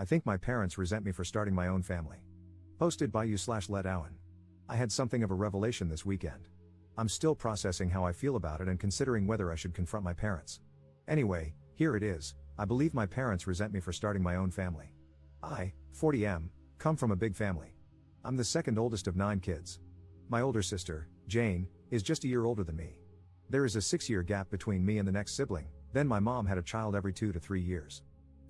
I think my parents resent me for starting my own family. Posted by you/Let Owen. I had something of a revelation this weekend. I'm still processing how I feel about it and considering whether I should confront my parents. Anyway, here it is. I believe my parents resent me for starting my own family. I, 40M, come from a big family. I'm the second oldest of 9 kids. My older sister, Jane, is just a year older than me. There is a 6-year gap between me and the next sibling, then my mom had a child every 2 to 3 years.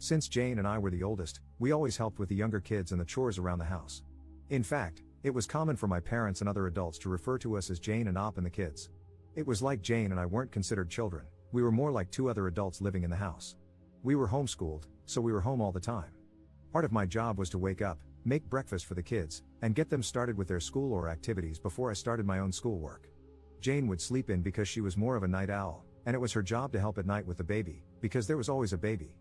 Since Jane and I were the oldest, we always helped with the younger kids and the chores around the house. In fact, it was common for my parents and other adults to refer to us as Jane and Op and the kids. It was like Jane and I weren't considered children, we were more like 2 other adults living in the house. We were homeschooled, so we were home all the time. Part of my job was to wake up, make breakfast for the kids, and get them started with their school or activities before I started my own schoolwork. Jane would sleep in because she was more of a night owl, and it was her job to help at night with the baby, because there was always a baby.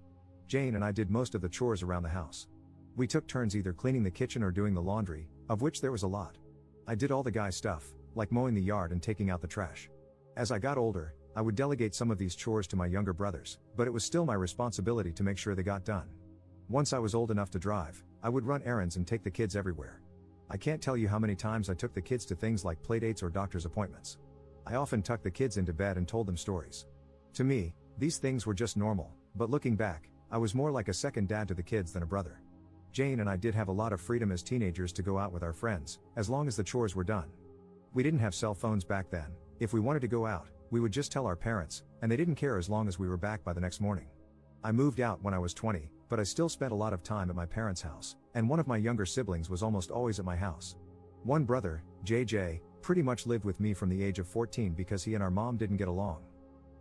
Jane and I did most of the chores around the house. We took turns either cleaning the kitchen or doing the laundry, of which there was a lot. I did all the guy stuff, like mowing the yard and taking out the trash. As I got older, I would delegate some of these chores to my younger brothers, but it was still my responsibility to make sure they got done. Once I was old enough to drive, I would run errands and take the kids everywhere. I can't tell you how many times I took the kids to things like playdates or doctor's appointments. I often tucked the kids into bed and told them stories. To me, these things were just normal, but looking back, I was more like a second dad to the kids than a brother. Jane and I did have a lot of freedom as teenagers to go out with our friends, as long as the chores were done. We didn't have cell phones back then. If we wanted to go out, we would just tell our parents, and they didn't care as long as we were back by the next morning. I moved out when I was 20, but I still spent a lot of time at my parents' house, and one of my younger siblings was almost always at my house. One brother, JJ, pretty much lived with me from the age of 14 because he and our mom didn't get along.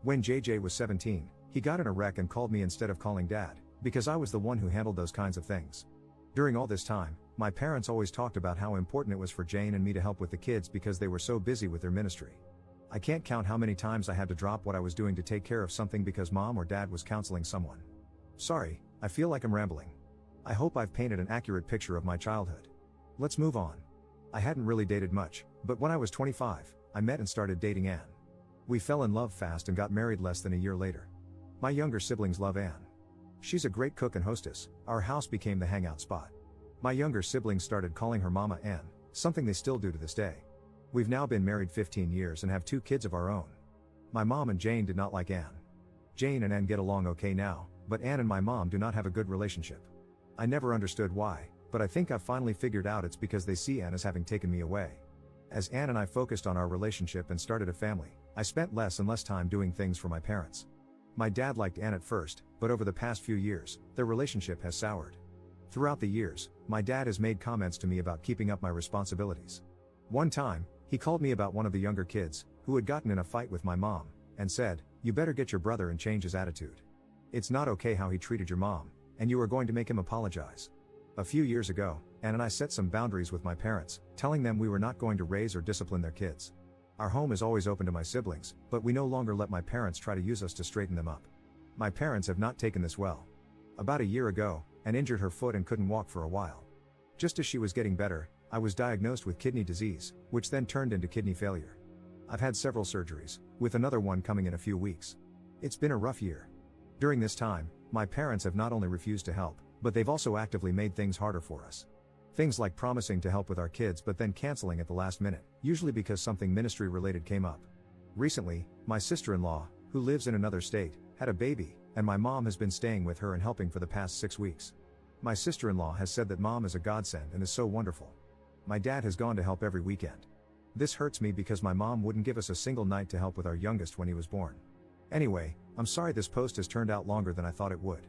When JJ was 17, he got in a wreck and called me instead of calling dad, because I was the one who handled those kinds of things. During all this time, my parents always talked about how important it was for Jane and me to help with the kids because they were so busy with their ministry. I can't count how many times I had to drop what I was doing to take care of something because mom or dad was counseling someone. Sorry, I feel like I'm rambling. I hope I've painted an accurate picture of my childhood. Let's move on. I hadn't really dated much, but when I was 25, I met and started dating Anne. We fell in love fast and got married less than a year later. My younger siblings love Anne. She's a great cook and hostess. Our house became the hangout spot. My younger siblings started calling her Mama Anne, something they still do to this day. We've now been married 15 years and have 2 kids of our own. My mom and Jane did not like Anne. Jane and Anne get along okay now, but Anne and my mom do not have a good relationship. I never understood why, but I think I've finally figured out it's because they see Anne as having taken me away. As Anne and I focused on our relationship and started a family, I spent less and less time doing things for my parents. My dad liked Anne at first, but over the past few years, their relationship has soured. Throughout the years, my dad has made comments to me about keeping up my responsibilities. One time, he called me about one of the younger kids, who had gotten in a fight with my mom, and said, "You better get your brother and change his attitude. It's not okay how he treated your mom, and you are going to make him apologize." A few years ago, Anne and I set some boundaries with my parents, telling them we were not going to raise or discipline their kids. Our home is always open to my siblings, but we no longer let my parents try to use us to straighten them up. My parents have not taken this well. About a year ago, Anne injured her foot and couldn't walk for a while. Just as she was getting better, I was diagnosed with kidney disease, which then turned into kidney failure. I've had several surgeries, with another one coming in a few weeks. It's been a rough year. During this time, my parents have not only refused to help, but they've also actively made things harder for us. Things like promising to help with our kids but then canceling at the last minute, usually because something ministry related came up. Recently, my sister-in-law, who lives in another state, had a baby, and my mom has been staying with her and helping for the past 6 weeks. My sister-in-law has said that mom is a godsend and is so wonderful. My dad has gone to help every weekend. This hurts me because my mom wouldn't give us a single night to help with our youngest when he was born. Anyway, I'm sorry this post has turned out longer than I thought it would.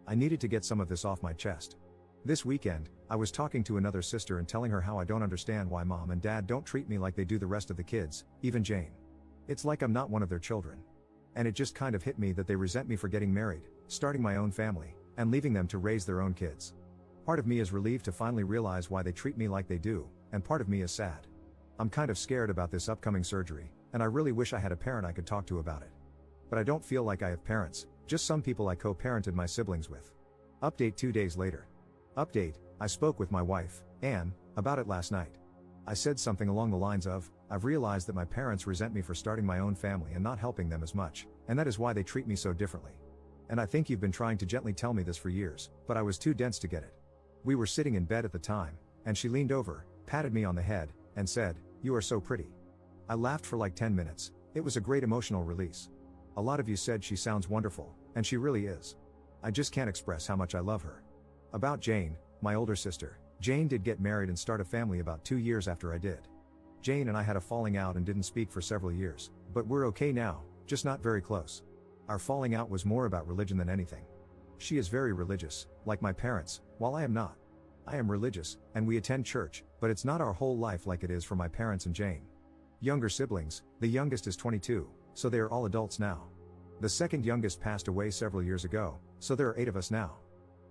I needed to get some of this off my chest. This weekend, I was talking to another sister and telling her how I don't understand why mom and dad don't treat me like they do the rest of the kids, even Jane. It's like I'm not one of their children. And it just kind of hit me that they resent me for getting married, starting my own family, and leaving them to raise their own kids. Part of me is relieved to finally realize why they treat me like they do, and part of me is sad. I'm kind of scared about this upcoming surgery, and I really wish I had a parent I could talk to about it. But I don't feel like I have parents, just some people I co-parented my siblings with. Update 2 days later. Update, I spoke with my wife, Anne, about it last night. I said something along the lines of, I've realized that my parents resent me for starting my own family and not helping them as much, and that is why they treat me so differently. And I think you've been trying to gently tell me this for years, but I was too dense to get it. We were sitting in bed at the time, and she leaned over, patted me on the head, and said, "You are so pretty." I laughed for like 10 minutes. It was a great emotional release. A lot of you said she sounds wonderful, and she really is. I just can't express how much I love her. About Jane, my older sister. Jane did get married and start a family about 2 years after I did. Jane and I had a falling out and didn't speak for several years, but we're okay now, just not very close. Our falling out was more about religion than anything. She is very religious, like my parents, while I am not. I am religious, and we attend church, but it's not our whole life like it is for my parents and Jane. Younger siblings, the youngest is 22, so they are all adults now. The second youngest passed away several years ago, so there are 8 of us now.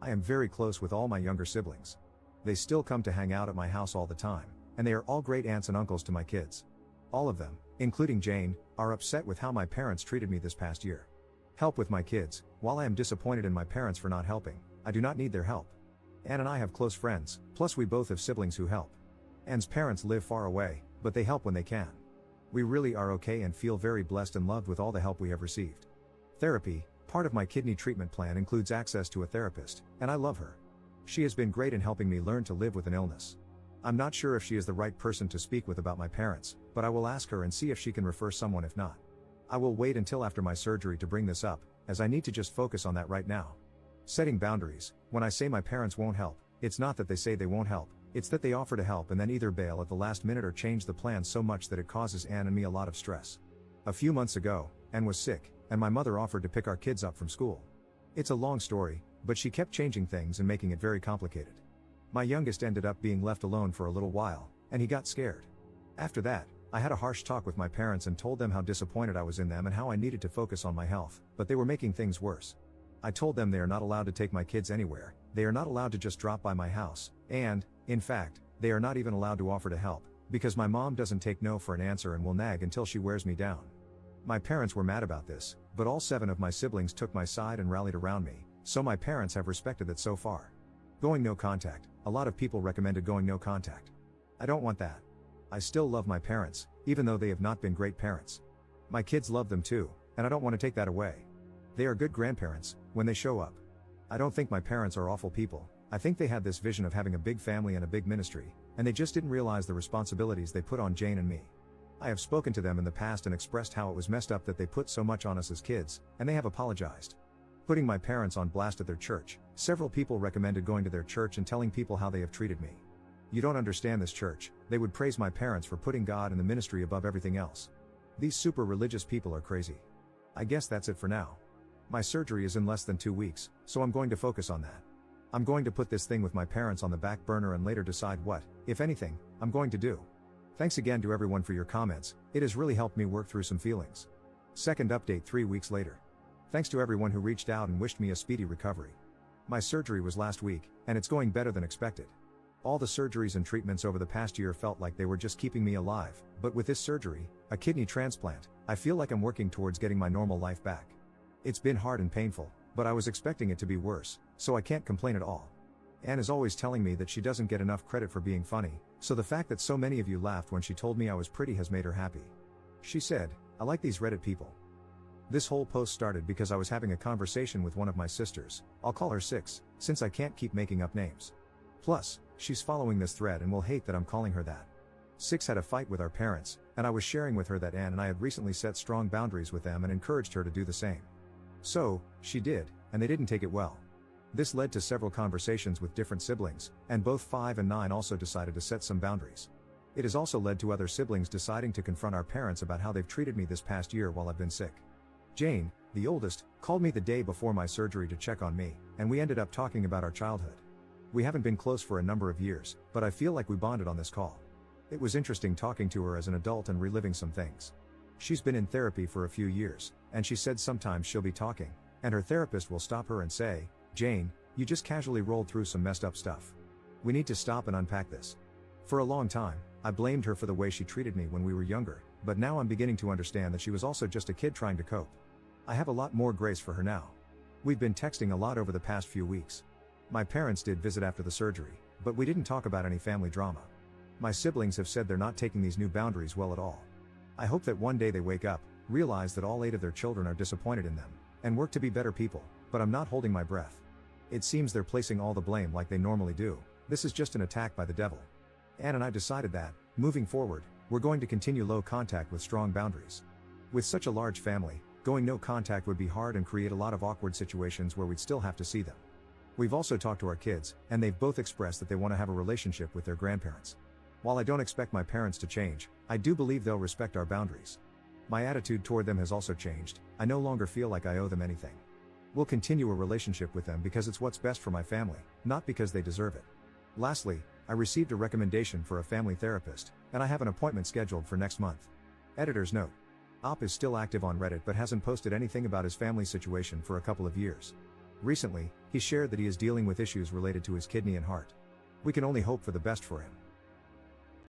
I am very close with all my younger siblings. They still come to hang out at my house all the time, and they are all great aunts and uncles to my kids. All of them, including Jane, are upset with how my parents treated me this past year. Help with my kids. While I am disappointed in my parents for not helping, I do not need their help. Anne and I have close friends, plus we both have siblings who help. Anne's parents live far away, but they help when they can. We really are okay and feel very blessed and loved with all the help we have received. Therapy, part of my kidney treatment plan, includes access to a therapist, and I love her. She has been great in helping me learn to live with an illness. I'm not sure if she is the right person to speak with about my parents, but I will ask her and see if she can refer someone if not. I will wait until after my surgery to bring this up, as I need to just focus on that right now. Setting boundaries. When I say my parents won't help, it's not that they say they won't help, it's that they offer to help and then either bail at the last minute or change the plan so much that it causes Anne and me a lot of stress. A few months ago, Anne was sick, and my mother offered to pick our kids up from school. It's a long story, but she kept changing things and making it very complicated. My youngest ended up being left alone for a little while, and he got scared. After that, I had a harsh talk with my parents and told them how disappointed I was in them and how I needed to focus on my health, but they were making things worse. I told them they are not allowed to take my kids anywhere, they are not allowed to just drop by my house, and, in fact, they are not even allowed to offer to help, because my mom doesn't take no for an answer and will nag until she wears me down. My parents were mad about this, but all 7 of my siblings took my side and rallied around me, so my parents have respected it so far. Going no contact. A lot of people recommended going no contact. I don't want that. I still love my parents, even though they have not been great parents. My kids love them too, and I don't want to take that away. They are good grandparents, when they show up. I don't think my parents are awful people. I think they had this vision of having a big family and a big ministry, and they just didn't realize the responsibilities they put on Jane and me. I have spoken to them in the past and expressed how it was messed up that they put so much on us as kids, and they have apologized. Putting my parents on blast at their church. Several people recommended going to their church and telling people how they have treated me. You don't understand this church. They would praise my parents for putting God and the ministry above everything else. These super religious people are crazy. I guess that's it for now. My surgery is in less than 2 weeks, so I'm going to focus on that. I'm going to put this thing with my parents on the back burner and later decide what, if anything, I'm going to do. Thanks again to everyone for your comments. It has really helped me work through some feelings. Second update 3 weeks later. Thanks to everyone who reached out and wished me a speedy recovery. My surgery was last week, and it's going better than expected. All the surgeries and treatments over the past year felt like they were just keeping me alive, but with this surgery, a kidney transplant, I feel like I'm working towards getting my normal life back. It's been hard and painful, but I was expecting it to be worse, so I can't complain at all. Anne is always telling me that she doesn't get enough credit for being funny, so the fact that so many of you laughed when she told me I was pretty has made her happy. She said, "I like these Reddit people." This whole post started because I was having a conversation with one of my sisters. I'll call her 6, since I can't keep making up names. Plus, she's following this thread and will hate that I'm calling her that. 6 had a fight with our parents, and I was sharing with her that Anne and I had recently set strong boundaries with them and encouraged her to do the same. So, she did, and they didn't take it well. This led to several conversations with different siblings, and both 5 and 9 also decided to set some boundaries. It has also led to other siblings deciding to confront our parents about how they've treated me this past year while I've been sick. Jane, the oldest, called me the day before my surgery to check on me, and we ended up talking about our childhood. We haven't been close for a number of years, but I feel like we bonded on this call. It was interesting talking to her as an adult and reliving some things. She's been in therapy for a few years, and she said sometimes she'll be talking, and her therapist will stop her and say, "Jane, you just casually rolled through some messed up stuff. We need to stop and unpack this." For a long time, I blamed her for the way she treated me when we were younger, but now I'm beginning to understand that she was also just a kid trying to cope. I have a lot more grace for her now. We've been texting a lot over the past few weeks. My parents did visit after the surgery, but we didn't talk about any family drama. My siblings have said they're not taking these new boundaries well at all. I hope that one day they wake up, realize that all 8 of their children are disappointed in them, and work to be better people. But I'm not holding my breath. It seems they're placing all the blame like they normally do. This is just an attack by the devil. Anne and I decided that, moving forward, we're going to continue low contact with strong boundaries. With such a large family, going no contact would be hard and create a lot of awkward situations where we'd still have to see them. We've also talked to our kids, and they've both expressed that they want to have a relationship with their grandparents. While I don't expect my parents to change, I do believe they'll respect our boundaries. My attitude toward them has also changed. I no longer feel like I owe them anything. We'll continue a relationship with them because it's what's best for my family, not because they deserve it. Lastly, I received a recommendation for a family therapist, and I have an appointment scheduled for next month. Editor's note. Op is still active on Reddit but hasn't posted anything about his family situation for a couple of years. Recently, he shared that he is dealing with issues related to his kidney and heart. We can only hope for the best for him.